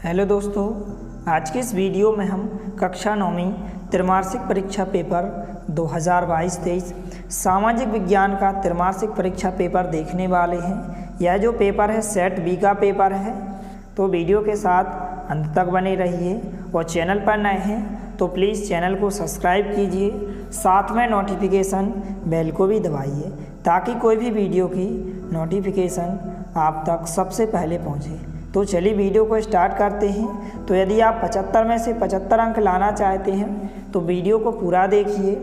Hello दोस्तों, आज की इस वीडियो में हम कक्षा 9वीं त्रैमासिक परीक्षा पेपर 2022-23 सामाजिक विज्ञान का त्रैमासिक परीक्षा पेपर देखने वाले हैं। यह जो पेपर है सेट बी का पेपर है, तो वीडियो के साथ अंत तक बने रहिए और चैनल पर नए हैं तो प्लीज़ चैनल को सब्सक्राइब कीजिए, साथ में नोटिफिकेशन बेल को भी दबाइए ताकि कोई भी वीडियो की नोटिफिकेशन आप तक सबसे पहले पहुंचे। तो चलिए वीडियो को स्टार्ट करते हैं। तो यदि आप 75 में से 75 अंक लाना चाहते हैं तो वीडियो को पूरा देखिए।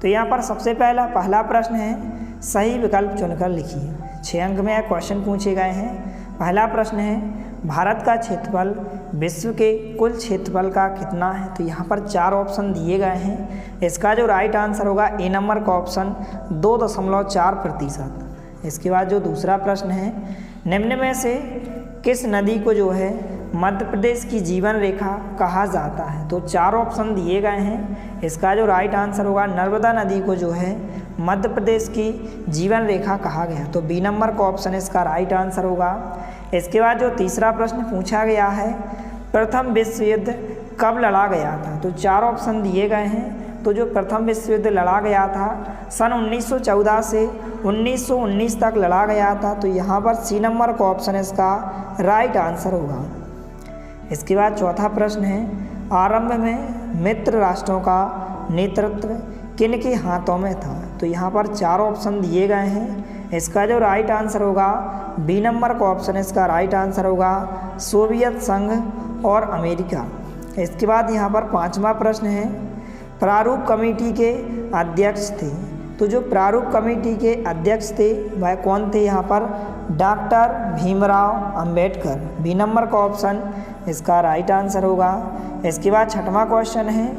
तो यहाँ पर सबसे पहला प्रश्न है, सही विकल्प चुनकर लिखिए। 6 अंक में यह क्वेश्चन पूछे गए हैं। पहला प्रश्न है, भारत का क्षेत्रफल विश्व के कुल क्षेत्रफल का कितना है? तो यहाँ पर 4 ऑप्शन दिए गए हैं। इसका जो राइट आंसर होगा ए नंबर का ऑप्शन 2.4%। इसके बाद जो दूसरा प्रश्न है, निम्न में से किस नदी को जो है मध्य प्रदेश की जीवन रेखा कहा जाता है? तो 4 ऑप्शन दिए गए हैं। इसका जो राइट आंसर होगा नर्मदा नदी को जो है मध्य प्रदेश की जीवन रेखा कहा गया, तो बी नंबर का ऑप्शन इसका राइट आंसर होगा। इसके बाद जो तीसरा प्रश्न पूछा गया है, प्रथम विश्व युद्ध कब लड़ा गया था? तो 4 ऑप्शन दिए गए हैं। तो जो प्रथम विश्व युद्ध लड़ा गया था सन 1914 से 1919 तक लड़ा गया था, तो यहाँ पर सी नंबर का ऑप्शन इसका राइट आंसर होगा। इसके बाद चौथा प्रश्न है, आरंभ में मित्र राष्ट्रों का नेतृत्व किन के हाथों में था? तो यहाँ पर 4 ऑप्शन दिए गए हैं। इसका जो राइट आंसर होगा बी नंबर का ऑप्शन इसका राइट आंसर होगा, सोवियत संघ और अमेरिका। इसके बाद यहाँ पर 5वां प्रश्न है, प्रारूप कमेटी के अध्यक्ष थे। तो जो प्रारूप कमेटी के अध्यक्ष थे वह कौन थे? यहाँ पर doctor Bhimrao Ambedkar. B number का ऑप्शन इसका राइट आंसर होगा। इसके बाद 6वां क्वेश्चन है,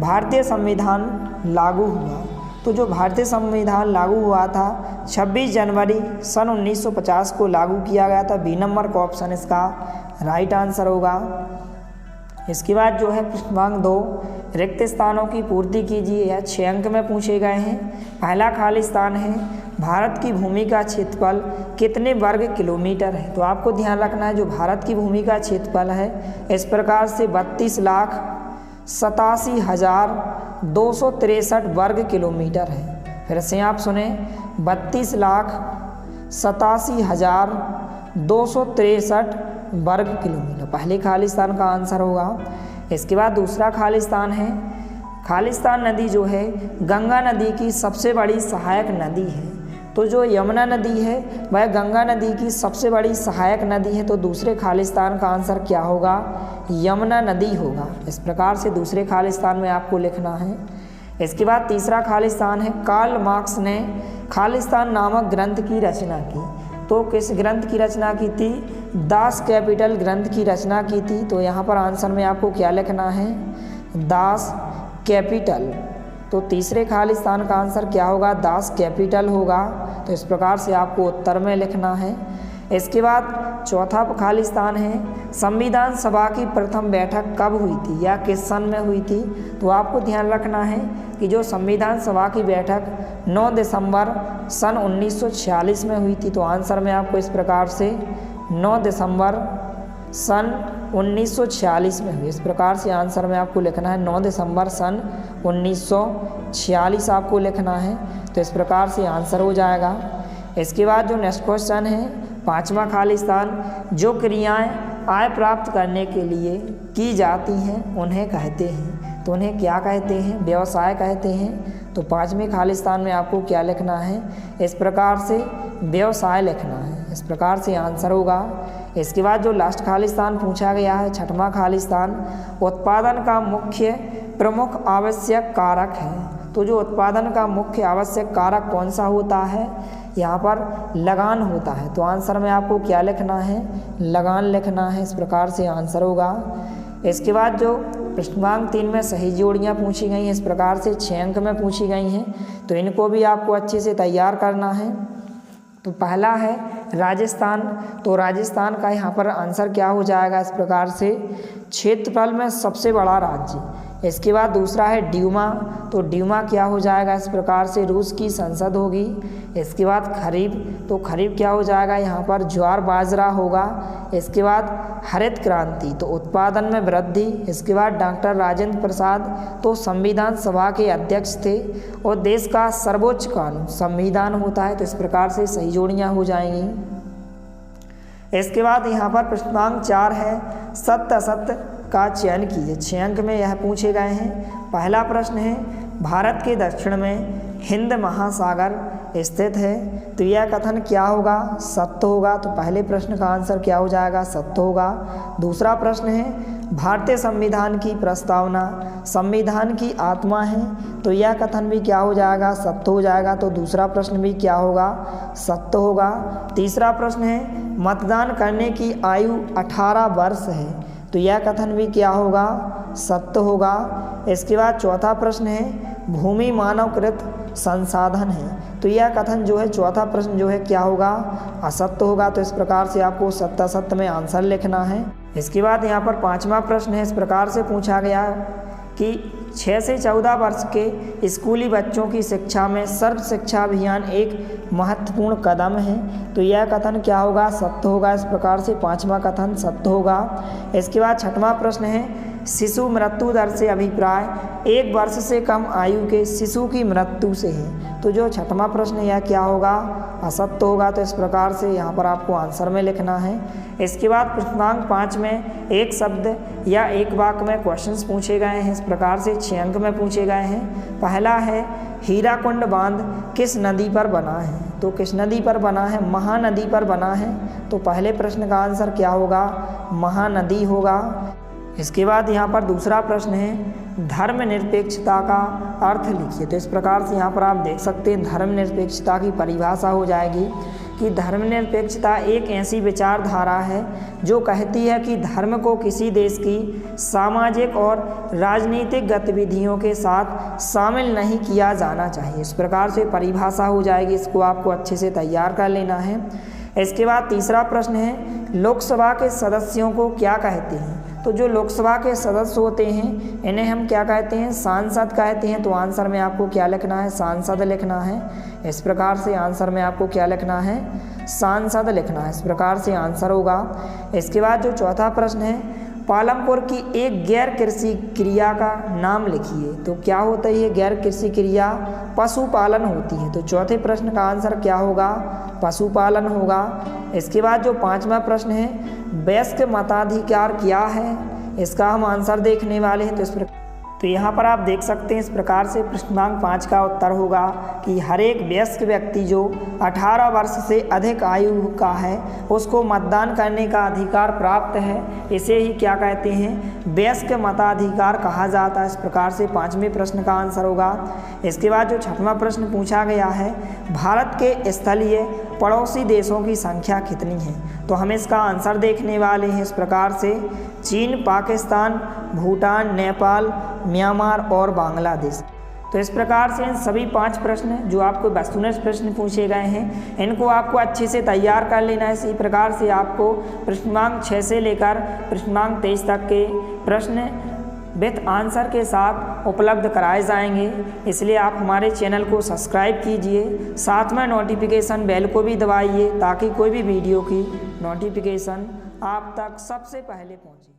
भारतीय संविधान लागू हुआ। तो जो भारतीय संविधान लागू हुआ था 26 जनवरी सन 1950 को लागू किया गया था। बी नंबर का ऑप्शन इसका राइट आंसर होगा। इसके बाद जो है प्रश्नांक 2, रिक्त स्थानों की पूर्ति कीजिए। यह 6 अंक में पूछे गए हैं। पहला खाली स्थान है, भारत की भूमि का क्षेत्रफल कितने वर्ग किलोमीटर है? तो आपको ध्यान रखना है जो भारत की भूमि का क्षेत्रफल है इस प्रकार से 32,87,263 वर्ग किलोमीटर है। फिर से आप सुने, 32,87,263 वर्ग किलोमीटर पहले खाली स्थान का आंसर होगा। इसके बाद दूसरा खाली स्थान है, खालिस्तान नदी जो है गंगा नदी की सबसे बड़ी सहायक नदी है। तो जो यमुना नदी है वह गंगा नदी की सबसे बड़ी सहायक नदी है, तो दूसरे खालिस्तान का आंसर क्या होगा? यमुना नदी होगा। इस प्रकार से दूसरे खालिस्तान में आपको लिखना है। इसके बाद तीसरा खालिस्तान है, कार्ल मार्क्स ने खालिस्तान नामक ग्रंथ की रचना की। तो किस ग्रंथ की रचना की थी? दास कैपिटल ग्रंथ की रचना की थी। तो यहाँ पर आंसर में आपको क्या लिखना है? Das Kapital. तो तीसरे खालिस्तान का आंसर क्या होगा? दास कैपिटल होगा। तो इस प्रकार से आपको उत्तर में लिखना है। इसके बाद चौथा खालिस्तान है, संविधान सभा की प्रथम बैठक कब हुई थी या किस सन में हुई थी? तो आपको ध्यान रखना है कि जो संविधान सभा की बैठक 9 दिसंबर सन 1946 में हुई थी। तो आंसर में आपको इस प्रकार से 9 दिसंबर सन 1946 में हुई। इस प्रकार से आंसर में आपको लिखना है 9 दिसंबर सन 1946 आपको लिखना है। तो इस प्रकार से आंसर हो जाएगा। इसके बाद जो नेक्स्ट क्वेश्चन है, 5वां खालिस्तान, जो क्रियाएं आय प्राप्त करने के लिए की जाती हैं उन्हें कहते हैं। तो उन्हें क्या कहते हैं? व्यवसाय कहते हैं। तो 5वें खालिस्तान में आपको क्या लिखना है? इस प्रकार से व्यवसाय लिखना है। इस प्रकार से आंसर होगा। इसके बाद जो लास्ट खालिस्तान पूछा गया है, 6वां खालिस्तान, उत्पादन का मुख्य प्रमुख आवश्यक कारक है। तो जो उत्पादन का मुख्य आवश्यक कारक कौन सा होता है? यहाँ पर लगान होता है। तो आंसर में आपको क्या लिखना है? लगान लिखना है। इस प्रकार से आंसर होगा। इसके बाद जो प्रश्नांक 3 में सही जोड़ियाँ पूछी गई हैं इस प्रकार से 6 अंक में पूछी गई हैं, तो इनको भी आपको अच्छे से तैयार करना है। तो पहला है राजस्थान। तो राजस्थान का यहाँ पर आंसर क्या हो जाएगा? इस प्रकार से क्षेत्रफल में सबसे बड़ा राज्य इसके बाद दूसरा है ड्यूमा, तो ड्यूमा क्या हो जाएगा, इस प्रकार से रूस की संसद होगी। इसके बाद खरीफ, तो खरीफ क्या हो जाएगा, यहाँ पर ज्वार बाजरा होगा। इसके बाद हरित क्रांति, तो उत्पादन में वृद्धि। इसके बाद डॉक्टर राजेंद्र प्रसाद, तो संविधान सभा के अध्यक्ष थे। और देश का सर्वोच्च कानून संविधान होता है, तो इस प्रकार से सही जोड़ियाँ हो जाएंगी। इसके बाद यहाँ पर प्रश्नांक 4 है, सत्य असत्य का चयन कीजिए। 6 अंक में यह पूछे गए हैं। पहला प्रश्न है, भारत के दक्षिण में हिंद महासागर स्थित है, तो यह कथन क्या होगा, सत्य होगा। तो पहले प्रश्न का आंसर क्या हो जाएगा, सत्य होगा। दूसरा प्रश्न है, भारतीय संविधान की प्रस्तावना संविधान की आत्मा है, तो यह कथन भी क्या हो जाएगा, सत्य हो जाएगा। तो दूसरा प्रश्न भी क्या होगा, सत्य होगा। तीसरा प्रश्न है, मतदान करने की आयु 18 वर्ष है, तो यह कथन भी क्या होगा, सत्य होगा। इसके बाद चौथा प्रश्न है, भूमि मानवकृत संसाधन है, तो यह कथन जो है, चौथा प्रश्न जो है क्या होगा, असत्य होगा। तो इस प्रकार से आपको सत्य असत्य में आंसर लिखना है। इसके बाद यहाँ पर 5वां प्रश्न है, इस प्रकार से पूछा गया कि 6 से 14 वर्ष के स्कूली बच्चों की शिक्षा में सर्व शिक्षा अभियान एक महत्वपूर्ण कदम है, तो यह कथन क्या होगा, सत्य होगा। इस प्रकार से 5वां कथन सत्य होगा। इसके बाद 6वां प्रश्न है, शिशु मृत्यु दर से अभिप्राय 1 वर्ष से कम आयु के शिशु की मृत्यु से है, तो जो 6वां प्रश्न है यह क्या होगा, असत्य होगा। तो इस प्रकार से यहाँ पर आपको आंसर में लिखना है। इसके बाद प्रश्नांक 5 में एक शब्द या एक वाक्य में क्वेश्चंस पूछे गए हैं। इस प्रकार से 6 अंक में पूछे गए हैं। पहला है, हीराकुंड बांध किस नदी पर बना है, तो किस नदी पर बना है, महानदी पर बना है। तो पहले प्रश्न का आंसर क्या होगा, महानदी होगा। इसके बाद यहाँ पर दूसरा प्रश्न है, धर्मनिरपेक्षता का अर्थ लिखिए। तो इस प्रकार से यहाँ पर आप देख सकते हैं, धर्मनिरपेक्षता की परिभाषा हो जाएगी कि धर्मनिरपेक्षता एक ऐसी विचारधारा है जो कहती है कि धर्म को किसी देश की सामाजिक और राजनीतिक गतिविधियों के साथ शामिल नहीं किया जाना चाहिए। इस प्रकार से परिभाषा हो जाएगी, इसको आपको अच्छे से तैयार कर लेना है। इसके बाद तीसरा प्रश्न है, लोकसभा के सदस्यों को क्या कहते हैं, तो जो लोकसभा के सदस्य होते हैं इन्हें हम क्या कहते हैं, सांसद कहते हैं। तो आंसर में आपको क्या लिखना है, सांसद लिखना है। इस प्रकार से आंसर में आपको क्या लिखना है, सांसद लिखना है। इस प्रकार से आंसर होगा। इसके बाद जो चौथा प्रश्न है, पालमपुर की एक गैर कृषि क्रिया का नाम लिखिए। तो क्या होता है ये गैर कृषि क्रिया, पशुपालन होती है। तो चौथे प्रश्न का आंसर क्या होगा, पशुपालन होगा। इसके बाद जो 5वां प्रश्न है, वयस्क मताधिकार क्या है, इसका हम आंसर देखने वाले हैं। तो यहाँ पर आप देख सकते हैं, इस प्रकार से प्रश्नांक 5 का उत्तर होगा कि हर एक वयस्क व्यक्ति जो 18 वर्ष से अधिक आयु का है उसको मतदान करने का अधिकार प्राप्त है। इसे ही क्या कहते हैं, वयस्क मताधिकार कहा जाता है। इस प्रकार से 5वें प्रश्न का आंसर होगा। इसके बाद जो 6वां प्रश्न पूछा गया है, भारत के स्थलीय पड़ोसी देशों की संख्या कितनी है, तो हम इसका आंसर देखने वाले हैं। इस प्रकार से चीन, पाकिस्तान, भूटान, नेपाल, म्यांमार और बांग्लादेश। तो इस प्रकार से इन सभी 5 प्रश्न जो आपको वस्तुनिष्ठ प्रश्न पूछे गए हैं इनको आपको अच्छे से तैयार कर लेना है। इसी प्रकार से आपको प्रश्नांक 6 से लेकर प्रश्नांक 23 तक के प्रश्न विथ आंसर के साथ उपलब्ध कराए जाएंगे। इसलिए आप हमारे चैनल को सब्सक्राइब कीजिए, साथ में नोटिफिकेशन बेल को भी दबाइए ताकि कोई भी वीडियो की नोटिफिकेशन आप तक सबसे पहले पहुंचे।